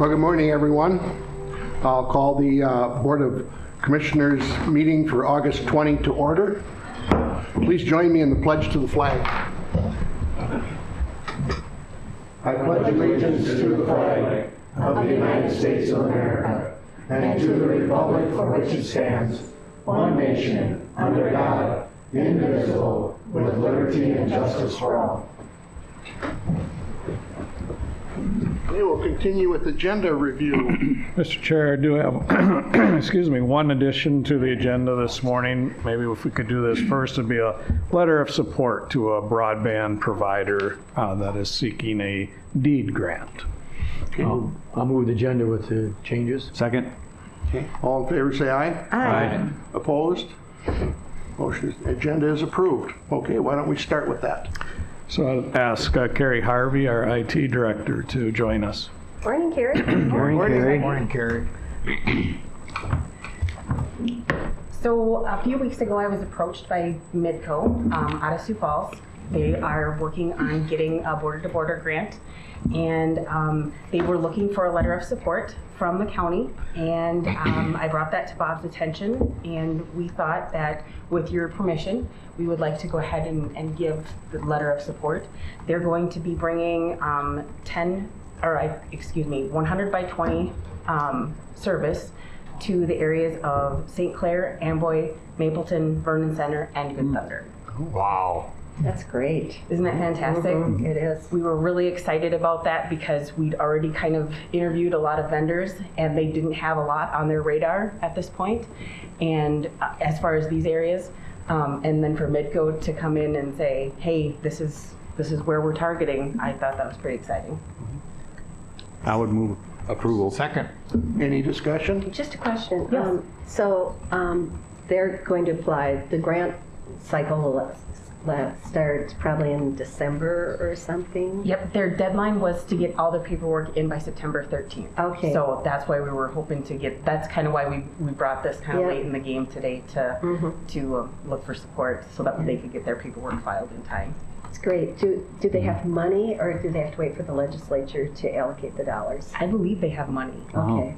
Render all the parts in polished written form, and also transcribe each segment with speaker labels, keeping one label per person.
Speaker 1: Well, good morning, everyone. I'll call the Board of Commissioners meeting for August 20 to order. Please join me in the pledge to the flag. I pledge allegiance to the flag of the United States of America and to the republic for which it stands, one nation, under God, indivisible, with liberty and justice for all. We will continue with agenda review.
Speaker 2: Mr. Chair, I do have, excuse me, one addition to the agenda this morning. Maybe if we could do this first, it'd be a letter of support to a broadband provider that is seeking a deed grant.
Speaker 1: Okay.
Speaker 3: I'll move the agenda with the changes.
Speaker 2: Second.
Speaker 1: Okay. All in favor, say aye.
Speaker 2: Aye.
Speaker 1: Opposed? Motion, agenda is approved. Okay, why don't we start with that?
Speaker 2: So I'll ask Carrie Harvey, our IT director, to join us.
Speaker 4: Morning, Carrie.
Speaker 3: Morning, Carrie.
Speaker 4: So a few weeks ago, I was approached by Midco out of Sioux Falls. They are working on getting a border-to-border grant, and they were looking for a letter of support from the county, and I brought that to Bob's attention, and we thought that with your permission, we would like to go ahead and give the letter of support. They're going to be bringing 100 by 20 service to the areas of St. Clair, Amboy, Mapleton, Vernon Center, and Good Thunder.
Speaker 3: Wow.
Speaker 4: That's great. Isn't that fantastic? It is. We were really excited about that because we'd already kind of interviewed a lot of vendors and they didn't have a lot on their radar at this point. And as far as these areas, and then for Midco to come in and say, hey, this is where we're targeting, I thought that was pretty exciting.
Speaker 2: I would move approval.
Speaker 3: Second.
Speaker 1: Any discussion?
Speaker 5: Just a question.
Speaker 4: Yes.
Speaker 5: They're going to apply, the grant cycle will start probably in December or something?
Speaker 4: Yep, their deadline was to get all the paperwork in by September 13th.
Speaker 5: Okay.
Speaker 4: So that's why we were hoping to get, that's kind of why we brought this kind of
Speaker 5: Yep.
Speaker 4: late in the game today to look for support so that they could get their paperwork filed in time.
Speaker 5: It's great. Do they have money or do they have to wait for the legislature to allocate the dollars?
Speaker 4: I believe they have money.
Speaker 5: Okay.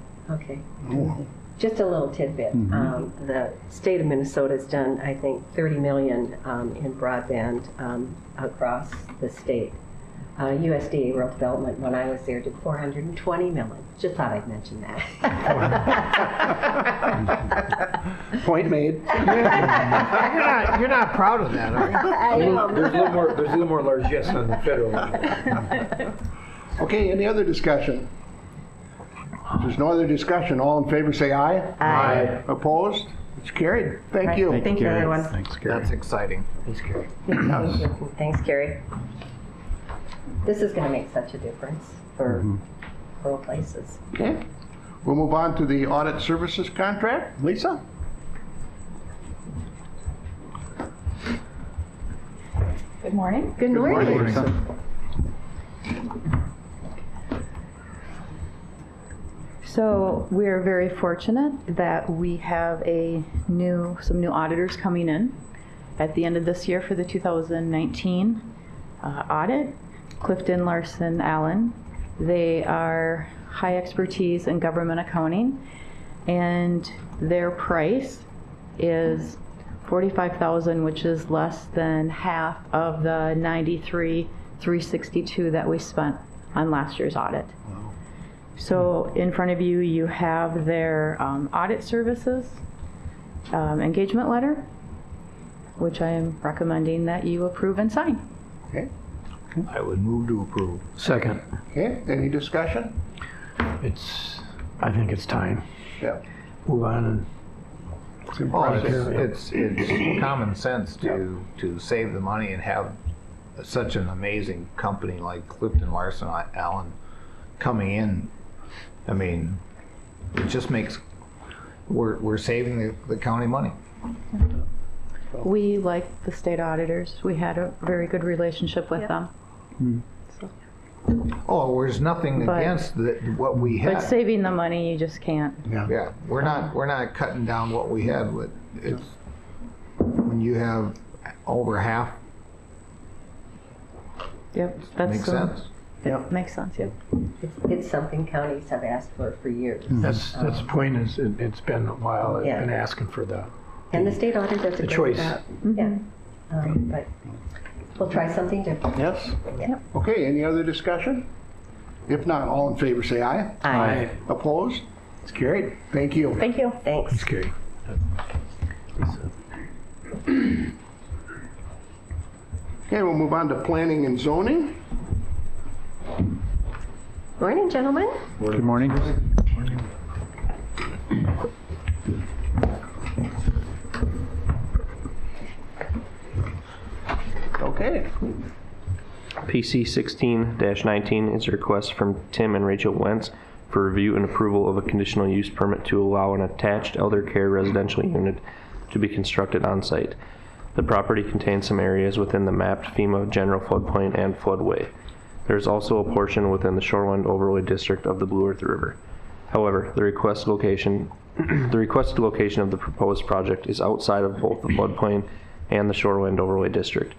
Speaker 5: Just a little tidbit. The state of Minnesota has done, I think, 30 million in broadband across the state. USDA Rural Development, when I was there, did 420 million. Just thought I'd mention that.
Speaker 1: Point made.
Speaker 3: You're not proud of that, are you?
Speaker 5: I am.
Speaker 3: There's a little more largesse on the federal level.
Speaker 1: Okay, any other discussion? If there's no other discussion, all in favor say aye.
Speaker 3: Aye.
Speaker 1: Opposed? It's carried. Thank you.
Speaker 4: Thank you, everyone.
Speaker 2: Thanks, Carrie.
Speaker 3: That's exciting. Thanks, Carrie.
Speaker 5: Thank you. Thanks, Carrie. This is going to make such a difference for rural places.
Speaker 1: Okay. We'll move on to the audit services contract. Lisa?
Speaker 6: Good morning.
Speaker 5: Good morning.
Speaker 1: Lisa.
Speaker 6: So we're very fortunate that we have some new auditors coming in at the end of this year for the 2019 audit. Clifton Larson Allen. They are high expertise in government accounting, and their price is $45,000, which is less than half of the $93,362 that we spent on last year's audit. So in front of you, you have their audit services engagement letter, which I am recommending that you approve and sign.
Speaker 1: Okay.
Speaker 3: I would move to approve. Second.
Speaker 1: Okay, any discussion?
Speaker 3: I think it's time.
Speaker 1: Yeah.
Speaker 3: Move on and.
Speaker 1: It's in
Speaker 7: Well,
Speaker 1: process.
Speaker 7: it's common sense to save the money and have such an amazing company like Clifton Larson Allen coming in. I mean, it just makes, we're saving the county money.
Speaker 6: We like the state auditors. We had a very good relationship with them.
Speaker 7: Oh, there's nothing
Speaker 6: But-
Speaker 7: against what we had.
Speaker 6: But saving the money, you just can't.
Speaker 7: Yeah, we're not cutting down what we had, but it's, when you have over half,
Speaker 6: Yep,
Speaker 7: makes sense.
Speaker 3: Yeah.
Speaker 6: Makes sense, yeah.
Speaker 5: It's something counties have asked for years.
Speaker 3: That's the point is, it's been a while, they've
Speaker 5: Yeah.
Speaker 3: been asking for the,
Speaker 5: And the state auditor does a
Speaker 3: The
Speaker 5: great
Speaker 3: choice.
Speaker 5: job. Yeah. But we'll try something different.
Speaker 1: Yes?
Speaker 5: Yeah.
Speaker 1: Okay, any other discussion? If not, all in favor say aye.
Speaker 5: Aye.
Speaker 1: Opposed? It's carried. Thank you.
Speaker 6: Thank you.
Speaker 5: Thanks.
Speaker 3: okay.
Speaker 1: Okay, we'll move on to planning and zoning.
Speaker 5: Morning, gentlemen.
Speaker 2: Good morning.
Speaker 1: Okay.
Speaker 8: PC 16-19 is a request from Tim and Rachel Wentz for review and approval of a conditional use permit to allow an attached elder care residential unit to be constructed on site. The property contains some areas within the mapped FEMA general floodplain and floodway. There is also a portion within the Shoreland Overlay District of the Blue Earth River. However, the requested location of the proposed project is outside of both the floodplain and the Shoreland Overlay District.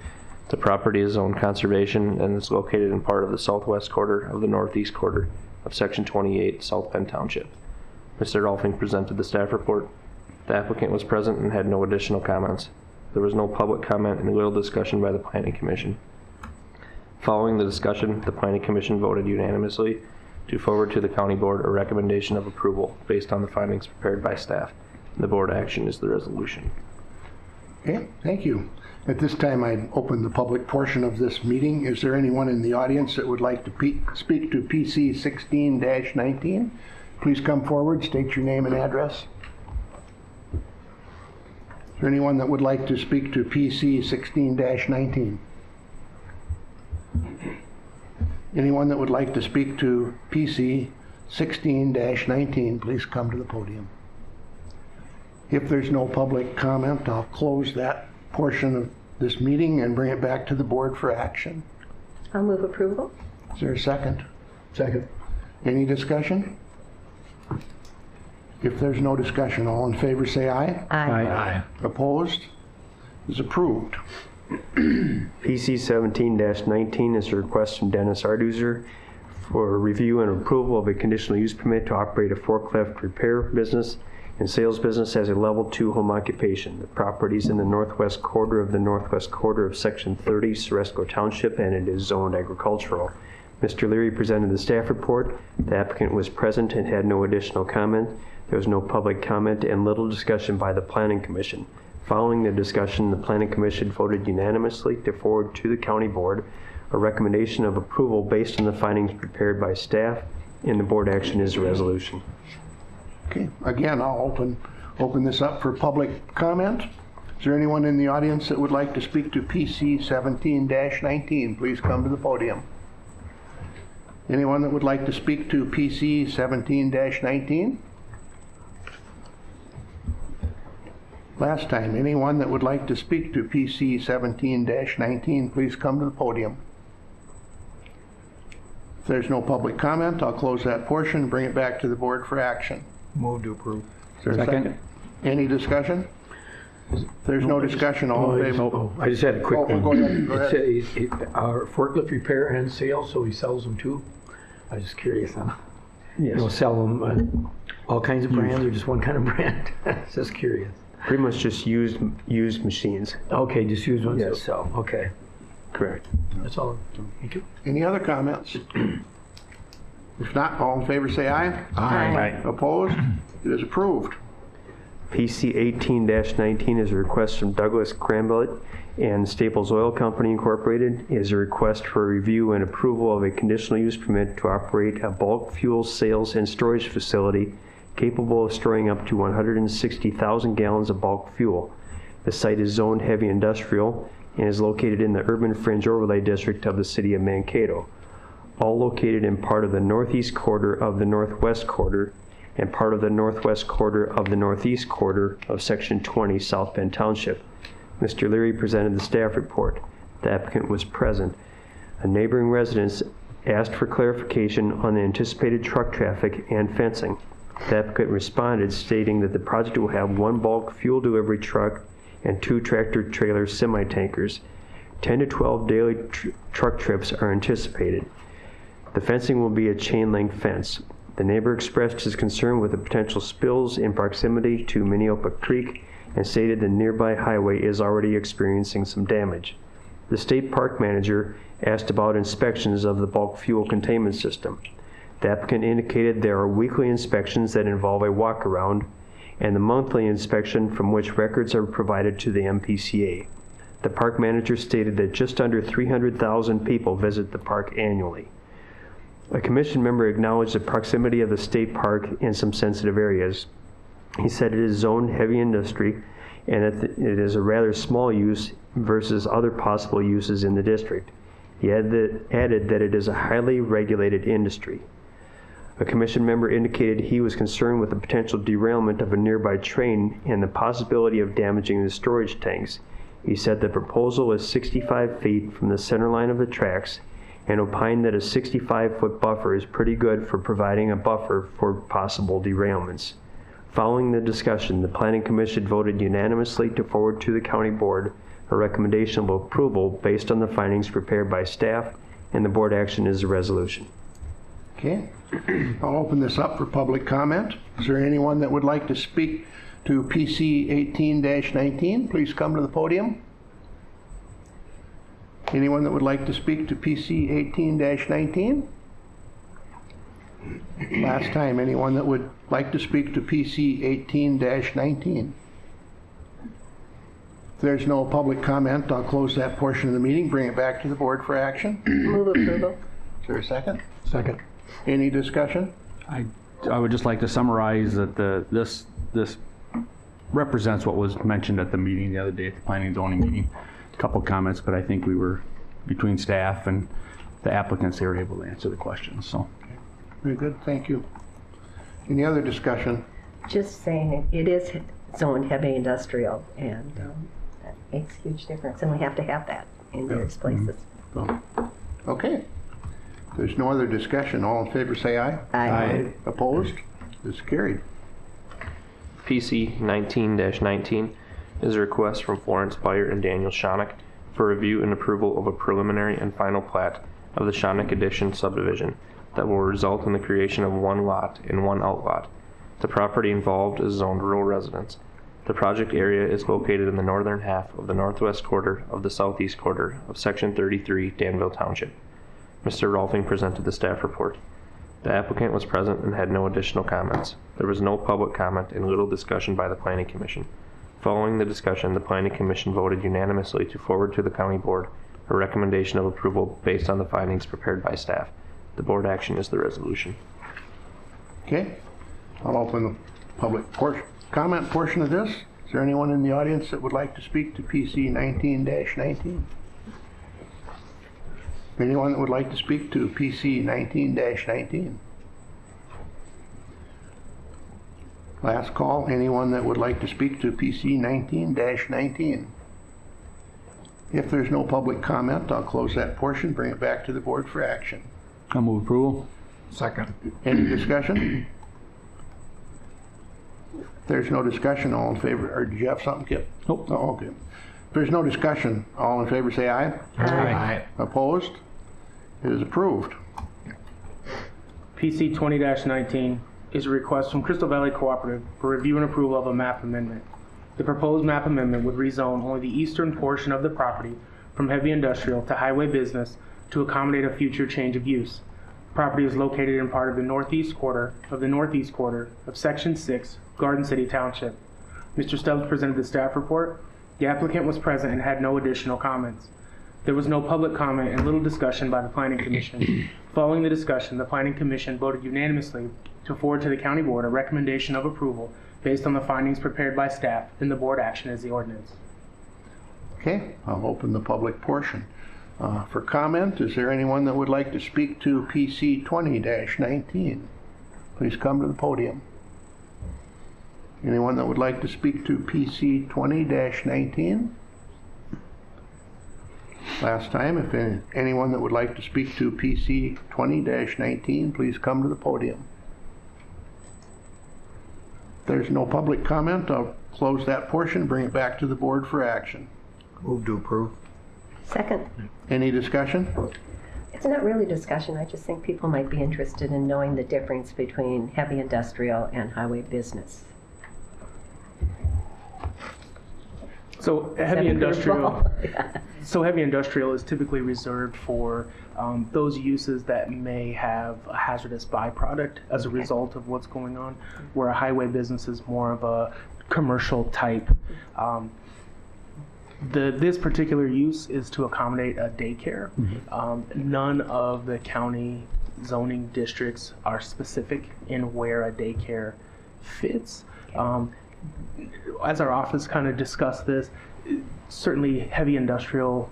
Speaker 8: The property is zoned conservation and is located in part of the southwest quarter of the northeast quarter of Section 28, South Penn Township. Mr. Dolphin presented the staff report. The applicant was present and had no additional comments. There was no public comment and little discussion by the Planning Commission. Following the discussion, the Planning Commission voted unanimously to forward to the County Board a recommendation of approval based on the findings prepared by staff. The board action is the resolution.
Speaker 1: Okay, thank you. At this time, I'd open the public portion of this meeting. Is there anyone in the audience that would like to speak to PC 16-19? Please come forward, state your name and address. Is there anyone that would like to speak to PC 16-19? Anyone that would like to speak to PC 16-19, please come to the podium. If there's no public comment, I'll close that portion of this meeting and bring it back to the board for action.
Speaker 5: I'll move approval.
Speaker 1: Is there a second?
Speaker 3: Second.
Speaker 1: Any discussion? If there's no discussion, all in favor say aye.
Speaker 3: Aye.
Speaker 1: Opposed? Is approved.
Speaker 9: PC 17-19 is a request from Dennis Arduzer for review and approval of a conditional use permit to operate a forklift repair business and sales business as a level 2 home occupation. The property is in the northwest quarter of Section 30, Ceresco Township, and it is zoned agricultural. Mr. Leary presented the staff report. The applicant was present and had no additional comment. There was no public comment and little discussion by the Planning Commission. Following the discussion, the Planning Commission voted unanimously to forward to the County Board a recommendation of approval based on the findings prepared by staff, and the board action is a resolution.
Speaker 1: Okay, again, I'll open this up for public comment. Is there anyone in the audience that would like to speak to PC 17-19? Please come to the podium. Anyone that would like to speak to PC 17-19? Last time, anyone that would like to speak to PC 17-19, please come to the podium. If there's no public comment, I'll close that portion and bring it back to the board for action.
Speaker 3: Move to approve.
Speaker 1: Is there a second? Any discussion? If there's no discussion, all in favor?
Speaker 10: Oh, I just had a quick
Speaker 1: Oh,
Speaker 10: one.
Speaker 1: go ahead, go
Speaker 10: It
Speaker 1: ahead.
Speaker 10: says, our forklift repair and sale, so he sells them too? I was just curious on, sell them all kinds of brands or just one kind of brand? Just curious.
Speaker 9: Pretty much just used machines.
Speaker 10: Okay, just use ones that
Speaker 9: Yes.
Speaker 10: sell, okay.
Speaker 9: Correct.
Speaker 10: That's all. Thank you.
Speaker 1: Any other comments? If not, all in favor say aye.
Speaker 5: Aye.
Speaker 1: Opposed? It is approved.
Speaker 9: PC 18-19 is a request from Douglas Cramblett and Staples Oil Company Incorporated. It is a request for review and approval of a conditional use permit to operate a bulk fuel sales and storage facility capable of storing up to 160,000 gallons of bulk fuel. The site is zoned heavy industrial and is located in the urban fringe overlay district of the city of Mankato, all located in part of the northeast quarter of the northwest quarter and part of the northwest quarter of the northeast quarter of Section 20, South Penn Township. Mr. Leary presented the staff report. The applicant was present. A neighboring resident asked for clarification on the anticipated truck traffic and fencing. The applicant responded stating that the project will have one bulk fuel delivery truck and 2 tractor-trailer semi-tankers. 10 to 12 daily truck trips are anticipated. The fencing will be a chain link fence. The neighbor expressed his concern with the potential spills in proximity to Minneopa Creek and stated the nearby highway is already experiencing some damage. The state park manager asked about inspections of the bulk fuel containment system. The applicant indicated there are weekly inspections that involve a walk-around and the monthly inspection from which records are provided to the MPCA. The park manager stated that just under 300,000 people visit the park annually. A commission member acknowledged the proximity of the state park in some sensitive areas. He said it is zoned heavy industry and that it is a rather small use versus other possible uses in the district. He added that it is a highly regulated industry. A commission member indicated he was concerned with the potential derailment of a nearby train and the possibility of damaging the storage tanks. He said the proposal is 65 feet from the center line of the tracks and opined that a 65-foot buffer is pretty good for providing a buffer for possible derailments. Following the discussion, the Planning Commission voted unanimously to forward to the County Board a recommendation of approval based on the findings prepared by staff, and the board action is a resolution.
Speaker 1: Okay, I'll open this up for public comment. Is there anyone that would like to speak to PC 18-19? Please come to the podium. Anyone that would like to speak to PC 18-19? Last time, anyone that would like to speak to PC 18-19? If there's no public comment, I'll close that portion of the meeting, bring it back to the board for action.
Speaker 5: Move approval.
Speaker 1: Is there a second?
Speaker 10: Second.
Speaker 1: Any discussion?
Speaker 11: I would just like to summarize that this represents what was mentioned at the meeting the other day, at the planning and zoning meeting. A couple of comments, but I think we were, between staff and the applicants, they were able to answer the questions, so.
Speaker 1: Very good, thank you. Any other discussion?
Speaker 5: Just saying, it is zoned heavy industrial, and that makes a huge difference, and we have to have that in various places.
Speaker 1: Okay. If there's no other discussion, all in favor say aye.
Speaker 5: Aye.
Speaker 1: Opposed? It's carried.
Speaker 8: PC 19-19 is a request from Florence Byer and Daniel Schoeneck for review and approval of a preliminary and final plat of the Schoeneck Addition subdivision that will result in the creation of one lot and one outlot. The property involved is zoned rural residence. The project area is located in the northern half of the northwest quarter of the southeast quarter of Section 33, Danville Township. Mr. Rolfing presented the staff report. The applicant was present and had no additional comments. There was no public comment and little discussion by the Planning Commission. Following the discussion, the Planning Commission voted unanimously to forward to the County Board a recommendation of approval based on the findings prepared by staff. The board action is the resolution.
Speaker 1: Okay. I'll open the public comment portion of this. Is there anyone in the audience that would like to speak to PC 19-19? Anyone that would like to speak to PC 19-19? Last call, anyone that would like to speak to PC 19-19? If there's no public comment, I'll close that portion, bring it back to the board for action.
Speaker 11: I'll move approval.
Speaker 10: Second.
Speaker 1: Any discussion? If there's no discussion, all in favor, or did you have something, Kip?
Speaker 11: Nope.
Speaker 1: Oh, okay. If there's no discussion, all in favor say aye.
Speaker 10: Aye.
Speaker 1: Opposed? It is approved.
Speaker 12: PC 20-19 is a request from Crystal Valley Cooperative for review and approval of a map amendment. The proposed map amendment would rezone only the eastern portion of the property from heavy industrial to highway business to accommodate a future change of use. The property is located in part of the northeast quarter of Section 6, Garden City Township. Mr. Stubbs presented the staff report. The applicant was present and had no additional comments. There was no public comment and little discussion by the Planning Commission. Following the discussion, the Planning Commission voted unanimously to forward to the County Board a recommendation of approval based on the findings prepared by staff, and the board action is the ordinance.
Speaker 1: Okay, I'll open the public portion. For comment, is there anyone that would like to speak to PC 20-19? Please come to the podium. Anyone that would like to speak to PC 20-19? Last time, if anyone that would like to speak to PC 20-19, please come to the podium. If there's no public comment, I'll close that portion, bring it back to the board for action.
Speaker 10: Move to approve.
Speaker 5: Second.
Speaker 1: Any discussion?
Speaker 5: It's not really discussion. I just think people might be interested in knowing the difference between heavy industrial and highway business.
Speaker 12: So heavy industrial. So heavy industrial is typically reserved for those uses that may have a hazardous byproduct as a result of what's going on, where a highway business is more of a commercial type. This particular use is to accommodate a daycare. None of the county zoning districts are specific in where a daycare fits. As our office kind of discussed this, certainly heavy industrial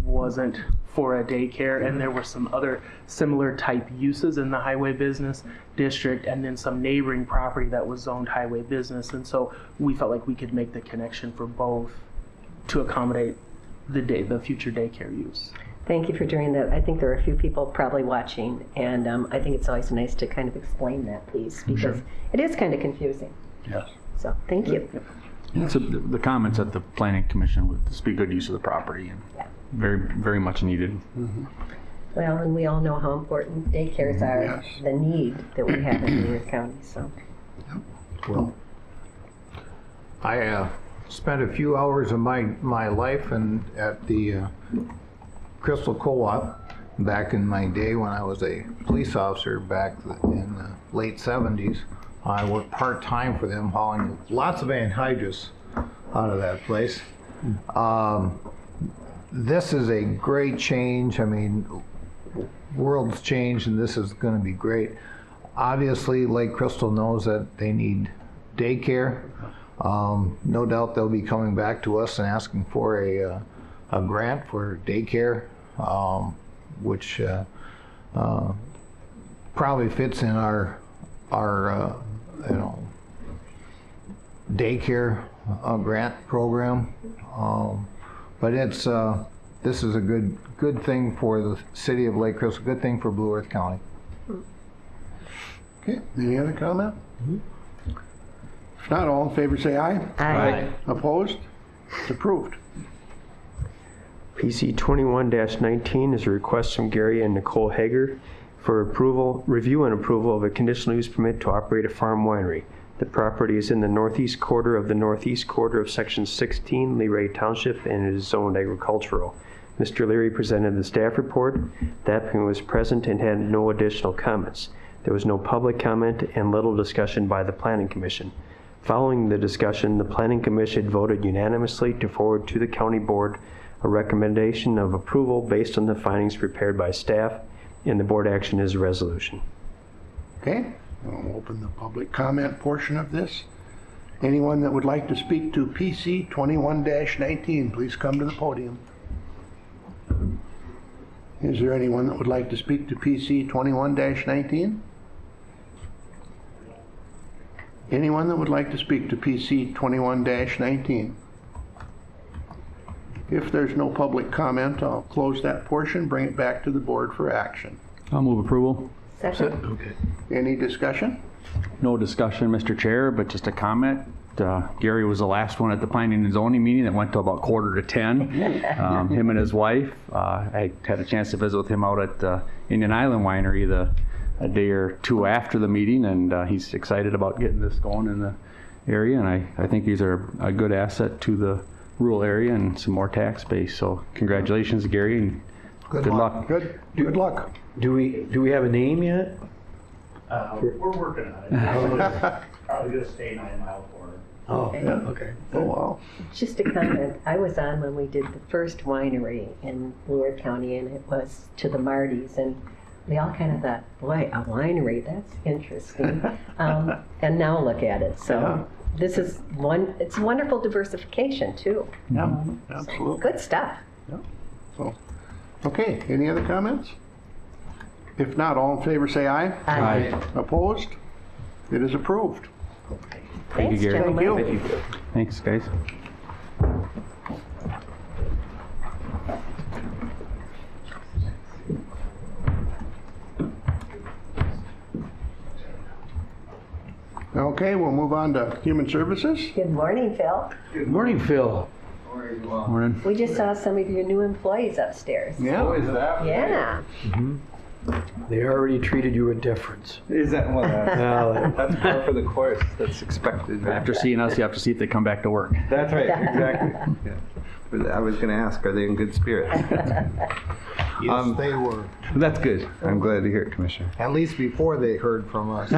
Speaker 12: wasn't for a daycare, and there were some other similar type uses in the highway business district, and then some neighboring property that was zoned highway business. And so we felt like we could make the connection for both to accommodate the future daycare use.
Speaker 5: Thank you for doing that. I think there are a few people probably watching, and I think it's always nice to kind of explain that, please, because it is kind of confusing.
Speaker 11: Yes.
Speaker 5: So, thank you.
Speaker 11: So the comments at the planning commission would speak good use of the property and very, very much needed.
Speaker 5: Well, and we all know how important daycares are, the need that we have in Blue Earth County, so.
Speaker 7: Well, I spent a few hours of my life at the Crystal Co-op back in my day when I was a police officer back in the late 70s. I worked part-time for them, hauling lots of anhydrous out of that place. This is a great change. I mean, world's changed, and this is going to be great. Obviously, Lake Crystal knows that they need daycare. No doubt they'll be coming back to us and asking for a grant for daycare, which probably fits in our daycare grant program. But it's this is a good thing for the city of Lake Crystal, good thing for Blue Earth County.
Speaker 1: Okay, any other comment? If not, all in favor say aye.
Speaker 5: Aye.
Speaker 1: Opposed? It's approved.
Speaker 9: PC 21-19 is a request from Gary and Nicole Hager for review and approval of a conditional use permit to operate a farm winery. The property is in the northeast quarter of Section 16, Leray Township, and it is zoned agricultural. Mr. Leary presented the staff report. The applicant was present and had no additional comments. There was no public comment and little discussion by the Planning Commission. Following the discussion, the Planning Commission voted unanimously to forward to the County Board a recommendation of approval based on the findings prepared by staff, and the board action is a resolution.
Speaker 1: Okay, we'll open the public comment portion of this. Anyone that would like to speak to PC 21-19, please come to the podium. Is there anyone that would like to speak to PC 21-19? Anyone that would like to speak to PC 21-19? If there's no public comment, I'll close that portion, bring it back to the board for action.
Speaker 11: I'll move approval.
Speaker 5: Second.
Speaker 1: Okay. Any discussion?
Speaker 11: No discussion, Mr. Chair, but just a comment. Gary was the last one at the planning and zoning meeting that went to about 9:45. Him and his wife. I had a chance to visit with him out at Indian Island Winery a day or two after the meeting, and he's excited about getting this going in the area, and I think these are a good asset to the rural area and some more tax base. So congratulations, Gary, and good luck.
Speaker 1: Good luck.
Speaker 10: Do we have a name yet?
Speaker 13: We're working on it. Probably gonna stay 9 Mile Corner.
Speaker 10: Oh, yeah, okay.
Speaker 1: Oh, wow.
Speaker 5: Just a comment, I was on when we did the first winery in Blue Earth County, and it was to the Martys, and we all kind of thought, boy, a winery, that's interesting. And now look at it. So this is it's wonderful diversification too.
Speaker 1: Yeah, absolutely.
Speaker 5: Good stuff.
Speaker 1: Yeah. So, okay, any other comments? If not, all in favor say aye.
Speaker 5: Aye.
Speaker 1: Opposed? It is approved.
Speaker 11: Thank you,
Speaker 5: Thanks,
Speaker 11: Gary.
Speaker 5: gentlemen.
Speaker 1: Thank you.
Speaker 11: Thanks, guys.
Speaker 1: Okay, we'll move on to Human Services.
Speaker 5: Good morning, Phil.
Speaker 10: Good morning, Phil.
Speaker 11: Morning.
Speaker 5: We just saw some of your new employees upstairs.
Speaker 7: Yeah. Is that?
Speaker 5: Yeah.
Speaker 10: They already treated you with deference.
Speaker 14: Is that, well,
Speaker 10: Well,
Speaker 14: that's par for the course. That's expected.
Speaker 11: After seeing us, you have to see if they come back to work.
Speaker 14: That's right, exactly. Yeah. But I was going to ask, are they in good spirits?
Speaker 7: Yes, they were.
Speaker 14: That's good. I'm glad to hear it, Commissioner.
Speaker 7: At least before they heard from us.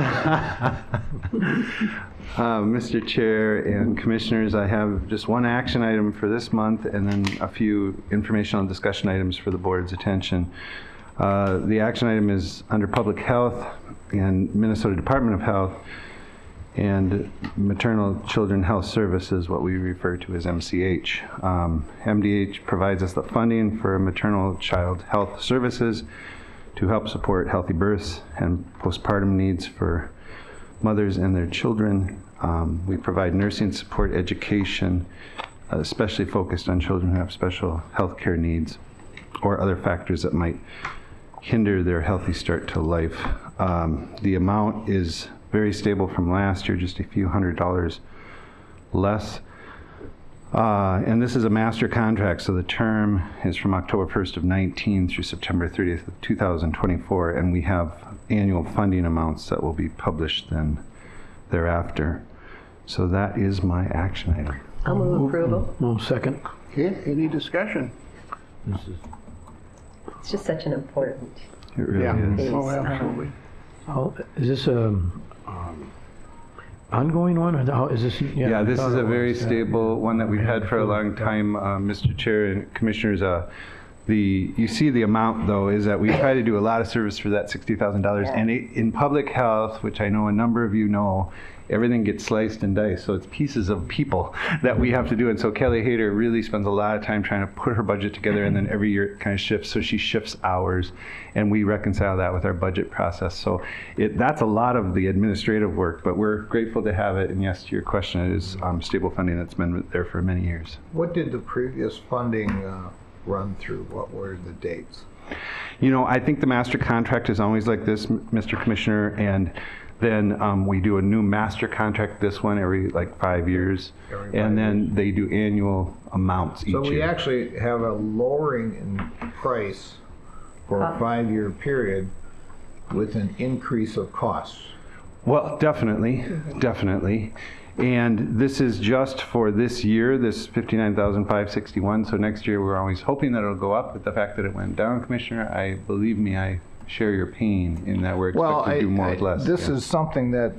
Speaker 14: Mr. Chair and Commissioners, I have just one action item for this month and then a few informational and discussion items for the board's attention. The action item is under Public Health and Minnesota Department of Health and Maternal Children Health Services, what we refer to as MCH. MDH provides us the funding for maternal child health services to help support healthy births and postpartum needs for mothers and their children. We provide nursing support, education, especially focused on children who have special health care needs or other factors that might hinder their healthy start to life. The amount is very stable from last year, just a few $100s less. And this is a master contract, so the term is from October 1st of 19 through September 30th of 2024, and we have annual funding amounts that will be published then thereafter. So that is my action item.
Speaker 5: I'll move approval.
Speaker 10: No, second.
Speaker 3: Okay, any discussion?
Speaker 5: It's just such an important
Speaker 14: It really is.
Speaker 5: piece.
Speaker 3: Oh, absolutely.
Speaker 10: Oh, is this a ongoing one? Or how, is this?
Speaker 14: Yeah, this
Speaker 10: I
Speaker 14: is
Speaker 10: thought
Speaker 14: a
Speaker 10: it
Speaker 14: very
Speaker 10: was, yeah.
Speaker 14: stable one that we've had for a long time, Mr. Chair and Commissioners. You see the amount, though, is that we try to do a lot of service for that $60,000. And in public health, which I know a number of you know, everything gets sliced and diced. So it's pieces of people that we have to do. And so Kelly Hayter really spends a lot of time trying to put her budget together. And then every year it kind of shifts. So she shifts hours. And we reconcile that with our budget process. So that's a lot of the administrative work. But we're grateful to have it. And yes, to your question, it is stable funding that's been there for many years.
Speaker 7: What did the previous funding run through? What were the dates?
Speaker 14: You know, I think the master contract is always like this, Mr. Commissioner, and then we do a new master contract, this one every like 5 years, and then they do annual amounts each year.
Speaker 7: So we actually have a lowering in price for a 5-year period with an increase of costs.
Speaker 14: Well, definitely, definitely. And this is just for this year, this $59,561. So next year, we're always hoping that it'll go up. But the fact that it went down, Commissioner, believe me, I share your pain in that we're expected to do more with less.
Speaker 7: This is something that,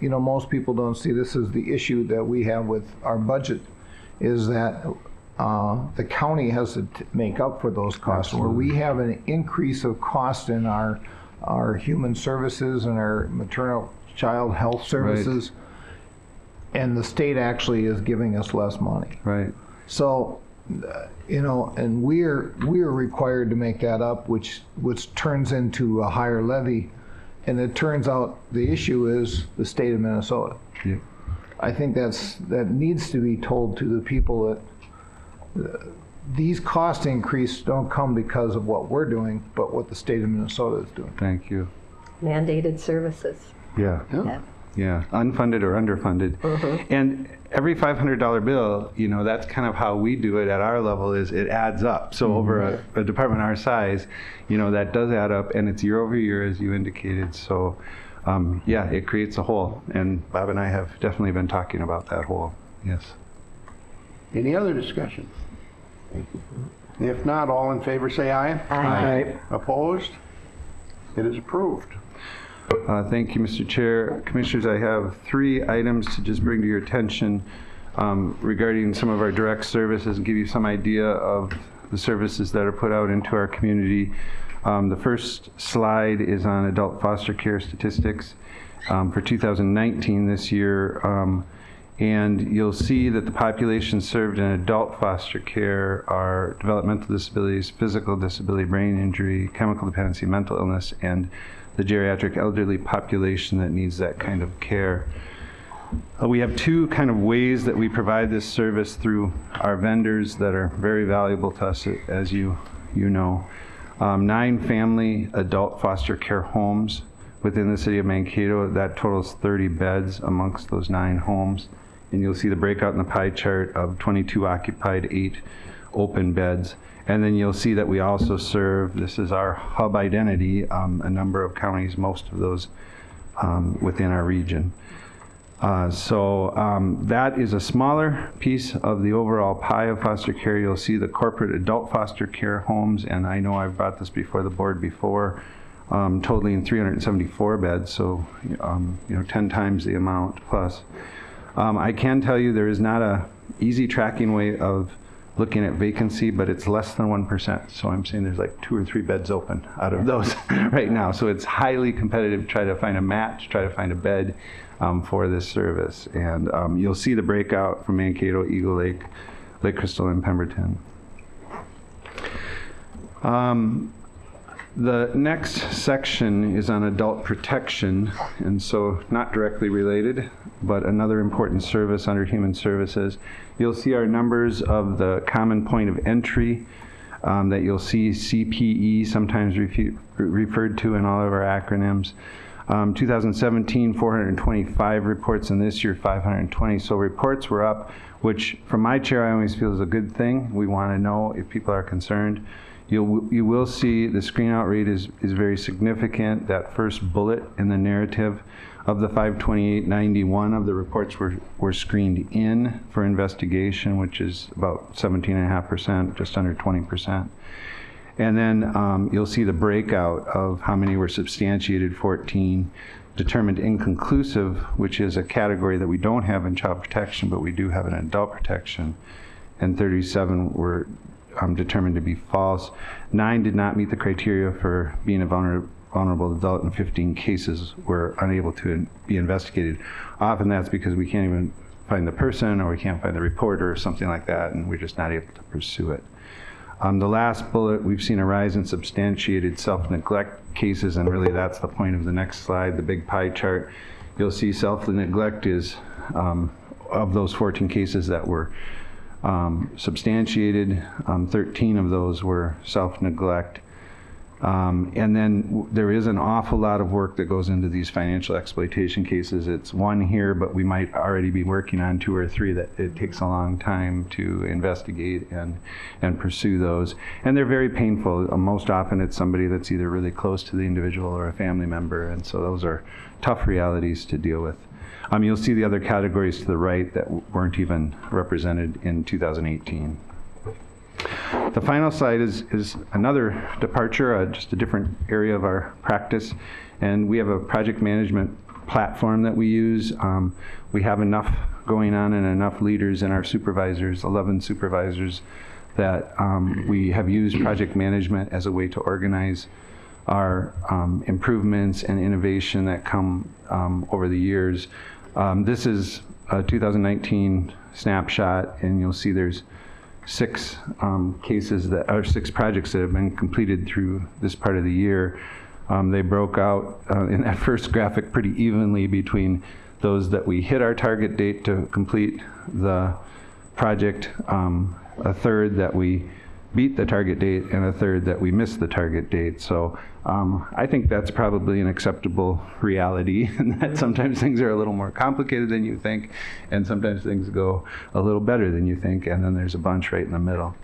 Speaker 7: most people don't see. This is the issue that we have with our budget, is that the county has to make up for those costs. Where we have an increase of cost in our human services and our maternal child health services. Right. And the state actually is giving us less money.
Speaker 14: Right.
Speaker 7: So, and we're required to make that up, which turns into a higher levy. And it turns out the issue is the state of Minnesota.
Speaker 14: Yeah.
Speaker 7: I think that needs to be told to the people that these cost increases don't come because of what we're doing, but what the state of Minnesota is doing.
Speaker 14: Thank you.
Speaker 5: Mandated services.
Speaker 14: Yeah.
Speaker 5: Yeah.
Speaker 14: Yeah, unfunded or underfunded. And every $500 bill, that's kind of how we do it at our level, is it adds up. So over a department our size, that does add up, and it's year over year, as you indicated. So it creates a hole. And Bob and I have definitely been talking about that hole, yes.
Speaker 3: Any other discussion? If not, all in favor say aye.
Speaker 10: Aye.
Speaker 3: Opposed? It is approved.
Speaker 14: Thank you, Mr. Chair. Commissioners, I have 3 items to just bring to your attention regarding some of our direct services and give you some idea of the services that are put out into our community. The first slide is on adult foster care statistics for 2019 this year. And you'll see that the population served in adult foster care are developmental disabilities, physical disability, brain injury, chemical dependency, mental illness, and the geriatric elderly population that needs that kind of care. We have 2 kind of ways that we provide this service through our vendors that are very valuable to us, as you know. 9 family adult foster care homes within the city of Mankato. That totals 30 beds amongst those 9 homes and you'll see the breakout in the pie chart of 22 occupied, 8 open beds. And then you'll see that we also serve, this is our hub identity, a number of counties, most of those within our region. That is a smaller piece of the overall pie of foster care. You'll see the corporate adult foster care homes, and I know I've brought this before the board before, totaling 374 beds, so 10 times the amount plus. I can tell you there is not a easy tracking way of looking at vacancy, but it's less than 1%. So I'm saying there's like 2 or 3 beds open out of those right now. So it's highly competitive to try to find a match, try to find a bed for this service. And you'll see the breakout from Mankato, Eagle Lake, Lake Crystal, and Pemberton. The next section is on adult protection, and so not directly related, but another important service under Human Services. You'll see our numbers of the common point of entry that you'll see CPE sometimes referred to in all of our acronyms. 2017, 425 reports, and this year 520. So reports were up, which from my chair I always feel is a good thing. We want to know if people are concerned. You will see the screen out rate is very significant. That first bullet in the narrative of the 528, 91 of the reports were screened in for investigation, which is about 17.5%, just under 20%. And then you'll see the breakout of how many were substantiated, 14, determined inconclusive, which is a category that we don't have in child protection, but we do have in adult protection, and 37 were determined to be false. 9 did not meet the criteria for being a vulnerable adult, and 15 cases were unable to be investigated. Often that's because we can't even find the person, or we can't find the reporter, or something like that, and we're just not able to pursue it. The last bullet, we've seen a rise in substantiated self-neglect cases, and really that's the point of the next slide, the big pie chart. You'll see self-neglect is, of those 14 cases that were substantiated, 13 of those were self-neglect. And then there is an awful lot of work that goes into these financial exploitation cases. It's one here, but we might already be working on 2 or 3 that it takes a long time to investigate and pursue those. And they're very painful. Most often it's somebody that's either really close to the individual or a family member, and so those are tough realities to deal with. You'll see the other categories to the right that weren't even represented in 2018. The final slide is another departure, just a different area of our practice, and we have a project management platform that we use. We have enough going on and enough leaders in our supervisors, 11 supervisors, that we have used project management as a way to organize our improvements and innovation that come over the years. This is a 2019 snapshot, and you'll see there's 6 cases that are 6 projects that have been completed through this part of the year. They broke out in that first graphic pretty evenly between those that we hit our target date to complete the project, a third that we beat the target date, and a third that we missed the target date. So I think that's probably an acceptable reality, and that sometimes things are a little more complicated than you think, and sometimes things go a little better than you think, and then there's a bunch right in the middle.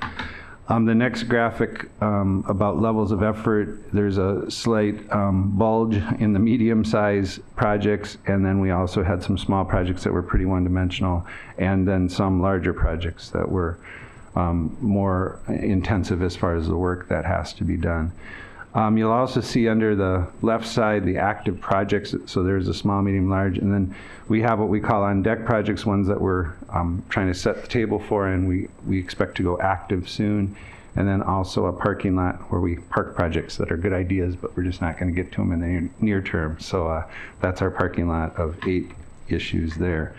Speaker 14: The next graphic about levels of effort, there's a slight bulge in the medium-size projects, and then we also had some small projects that were pretty one-dimensional, and then some larger projects that were more intensive as far as the work that has to be done. You'll also see under the left side the active projects, so there's a small, medium, large, and then we have what we call on-deck projects, ones that we're trying to set the table for, and we expect to go active soon, and then also a parking lot where we park projects that are good ideas, but we're just not going to get to them in the near term. So that's our parking lot of 8 issues there.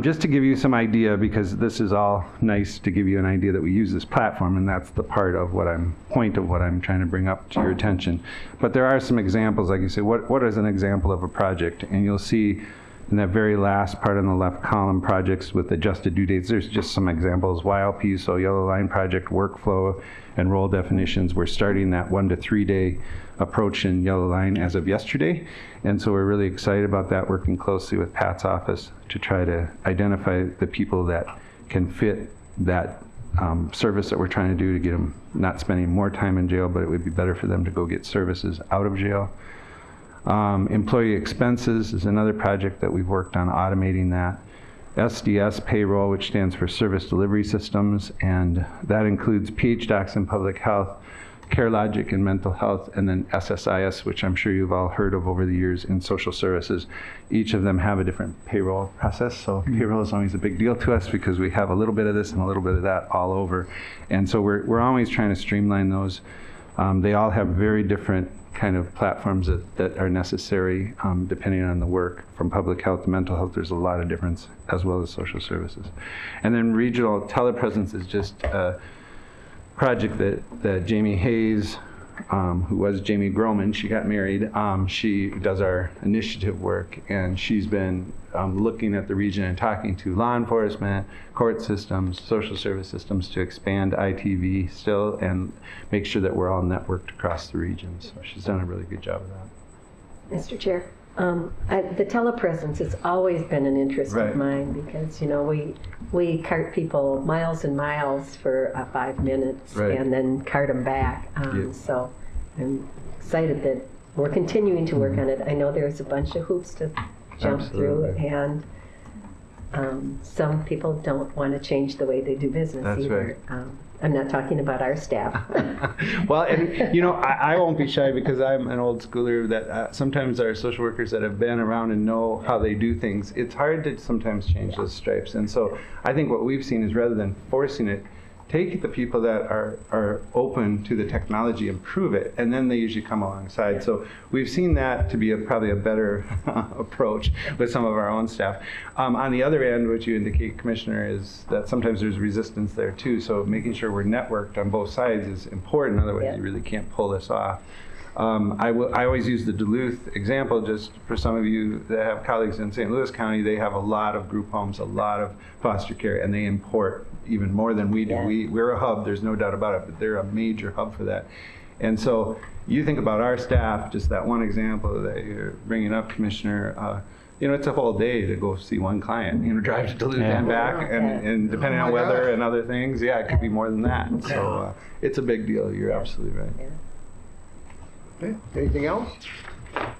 Speaker 14: Just to give you some idea, because this is all nice to give you an idea that we use this platform, and that's the point of what I'm trying to bring up to your attention. But there are some examples, like you say, what is an example of a project? And you'll see And that very last part on the left column, projects with adjusted due dates, there's just some examples. YLP, so Yellow Line Project workflow and role definitions. We're starting that 1 to 3 day approach in Yellow Line as of yesterday. And so we're really excited about that, working closely with Pat's office to try to identify the people that can fit that service that we're trying to do to get them not spending more time in jail, but it would be better for them to go get services out of jail. Employee expenses is another project that we've worked on automating that. SDS payroll, which stands for Service Delivery Systems, and that includes PHDocs in public health, CareLogic in mental health, and then SSIS, which I'm sure you've all heard of over the years in social services. Each of them have a different payroll process, so payroll is always a big deal to us because we have a little bit of this and a little bit of that all over. And so we're always trying to streamline those. They all have very different kind of platforms that are necessary depending on the work. From public health to mental health, there's a lot of difference, as well as social services. And then regional telepresence is just a project that Jamie Hayes, who was Jamie Groman, she got married, she does our initiative work, and she's been looking at the region and talking to law enforcement, court systems, social service systems to expand ITV still and make sure that we're all networked across the region. So she's done a really good job of that.
Speaker 5: Mr. Chair, the telepresence has always been an interest
Speaker 14: Right.
Speaker 5: of mine because, you know, we cart people miles and miles for 5 minutes
Speaker 14: Right.
Speaker 5: and then cart them back.
Speaker 14: Yeah.
Speaker 5: So I'm excited that we're continuing to work on it. I know there's a bunch of hoops to jump
Speaker 14: Absolutely.
Speaker 5: through, and some people don't want to change the way they do business
Speaker 14: That's
Speaker 5: either. I'm not talking about our staff.
Speaker 14: Well, and you know, I won't be shy because I'm an old schooler that sometimes our social workers that have been around and know how they do things, it's hard to sometimes change those stripes. And so I think what we've seen is rather than forcing it, take the people that are open to the technology and prove it, and then they usually come alongside. So we've seen that to be probably a better approach with some of our own staff. On the other end, what you indicate, Commissioner, is that sometimes there's resistance there too. So making sure we're networked on both sides is important. Otherwise, you really can't pull this off. I always use the Duluth example just for some of you that have colleagues in St. Louis County. They have a lot of group homes, a lot of foster care, and they import even more than we do.
Speaker 5: Yeah.
Speaker 14: We're a hub, there's no doubt about it, but they're a major hub for that. And so you think about our staff, just that one example that you're bringing up, Commissioner, you know, it's a whole day to go see one client, you know, drive to Duluth and back, and depending on weather and other things, yeah, it could be more than that. So it's a big deal, you're absolutely right.
Speaker 5: Yeah.
Speaker 3: Okay, anything else? Well,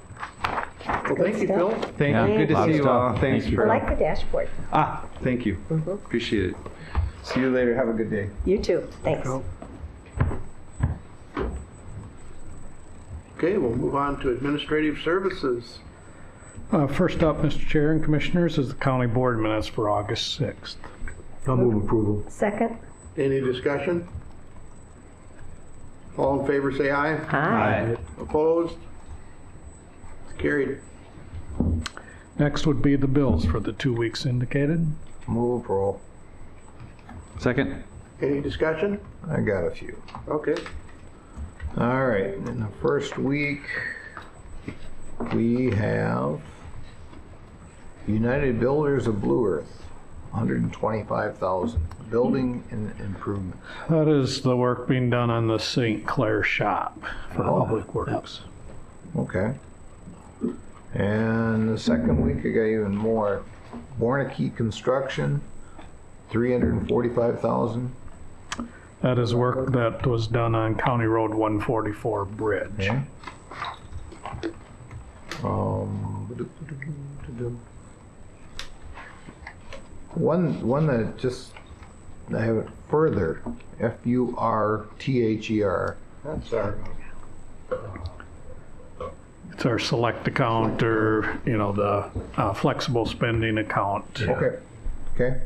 Speaker 3: thank you, Phil.
Speaker 14: Thank
Speaker 11: Yeah,
Speaker 14: you, good to
Speaker 11: lot of
Speaker 14: see you
Speaker 11: stuff.
Speaker 14: all, thanks
Speaker 11: Thank you.
Speaker 14: for.
Speaker 5: I like the dashboard.
Speaker 14: Thank you, appreciate it. See you later, have a good day.
Speaker 5: You too. Thanks.
Speaker 3: Okay, we'll move on to administrative services.
Speaker 2: First up, Mr. Chair and Commissioners, is the county board minutes for August 6th.
Speaker 10: I'll move approval.
Speaker 5: Second?
Speaker 3: Any discussion? All in favor, say aye.
Speaker 5: Aye.
Speaker 3: Opposed? Carried.
Speaker 2: Next would be the bills for the 2 weeks indicated.
Speaker 7: Move approval.
Speaker 11: Second?
Speaker 3: Any discussion?
Speaker 7: I got a few.
Speaker 3: Okay.
Speaker 7: All right, in the first week, we have United Builders of Blue Earth, $125,000, building and improvement.
Speaker 2: That is the work being done on the St. Clair shop for Public Works.
Speaker 7: Okay. And the second week, I got even more. Bornicke Construction, $345,000.
Speaker 2: That is work that was done on County Road 144 bridge.
Speaker 7: Okay. One that just, I have it further, FURTHER. That's our.
Speaker 2: It's our select account, or, you know, the flexible spending account.
Speaker 7: Okay, okay.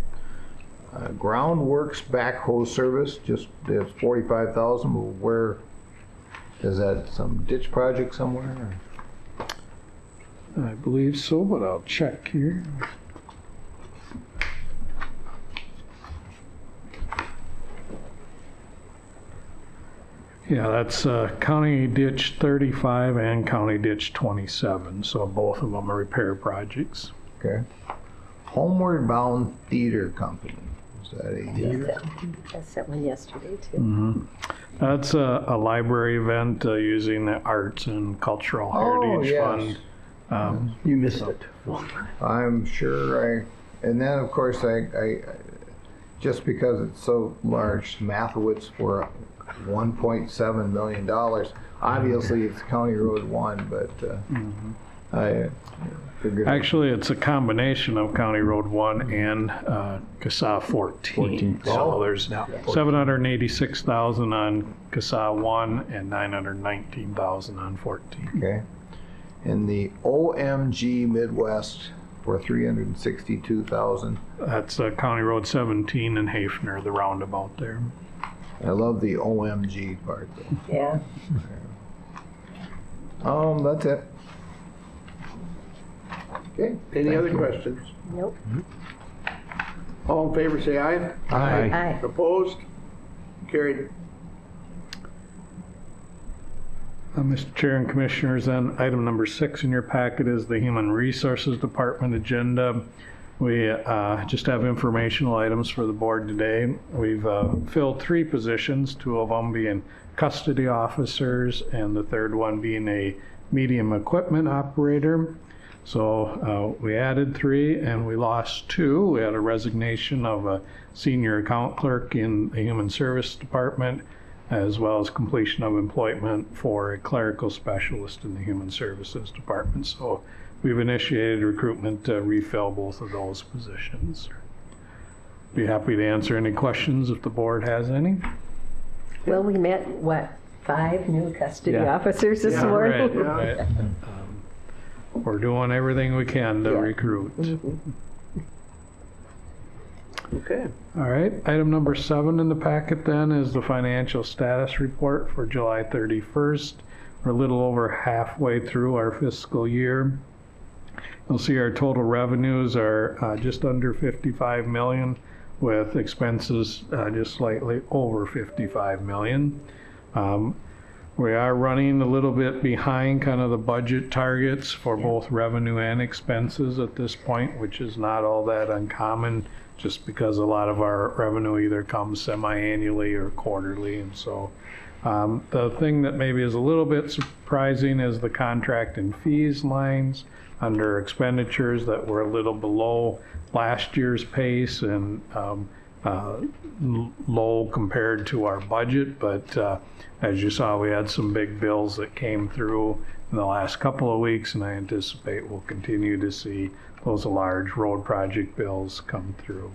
Speaker 7: Groundworks backhoe service, just, it's $45,000, but where, is that some ditch project somewhere? Or?
Speaker 2: I believe so, but I'll check here. Yeah, that's County Ditch 35 and County Ditch 27, so both of them are repair projects.
Speaker 7: Okay. Homeward Bound Theater Company. Is that a?
Speaker 5: I sent one yesterday too.
Speaker 2: Mhm. That's a library event using the Arts and Cultural Heritage
Speaker 7: yes.
Speaker 2: Fund.
Speaker 10: You missed it.
Speaker 7: I'm sure and then of course I just because it's so large, Mathewitz for $1.7 million. Obviously, it's County Road 1, but I figured.
Speaker 2: Actually, it's a combination of County Road 1 and CASA 14. So there's 786,000 on CASA 1 and 919,000 on 14.
Speaker 7: Okay. And the OMG Midwest for $362,000.
Speaker 2: That's County Road 17 in Hafner, the roundabout there.
Speaker 7: I love the OMG part though.
Speaker 5: Yeah.
Speaker 7: That's it.
Speaker 3: Okay, any other questions?
Speaker 5: Nope.
Speaker 3: All in favor, say aye.
Speaker 5: Aye.
Speaker 3: Opposed? Carried.
Speaker 2: Mr. Chair and Commissioners, then item number 6 in your packet is the Human Resources Department agenda. We just have informational items for the board today. We've filled 3 positions, 2 of them being custody officers and the third one being a medium equipment operator. So we added 3 and we lost 2. We had a resignation of a senior account clerk in the Human Service Department, as well as completion of employment for a clerical specialist in the Human Services Department. So we've initiated recruitment to refill both of those positions. Be happy to answer any questions if the board has any.
Speaker 5: Well, we met, 5 new custody officers this morning?
Speaker 2: Right. We're doing everything we can to recruit.
Speaker 3: Okay.
Speaker 2: All right, item number 7 in the packet then is the financial status report for July 31st. We're a little over halfway through our fiscal year. You'll see our total revenues are just under 55 million, with expenses just slightly over 55 million. We are running a little bit behind kind of the budget targets for both revenue and expenses at this point, which is not all that uncommon, just because a lot of our revenue either comes semi-annually or quarterly. And so the thing that maybe is a little bit surprising is the contract and fees lines under expenditures that were a little below last year's pace and low compared to our budget. But as you saw, we had some big bills that came through in the last couple of weeks, and I anticipate we'll continue to see those large road project bills come through.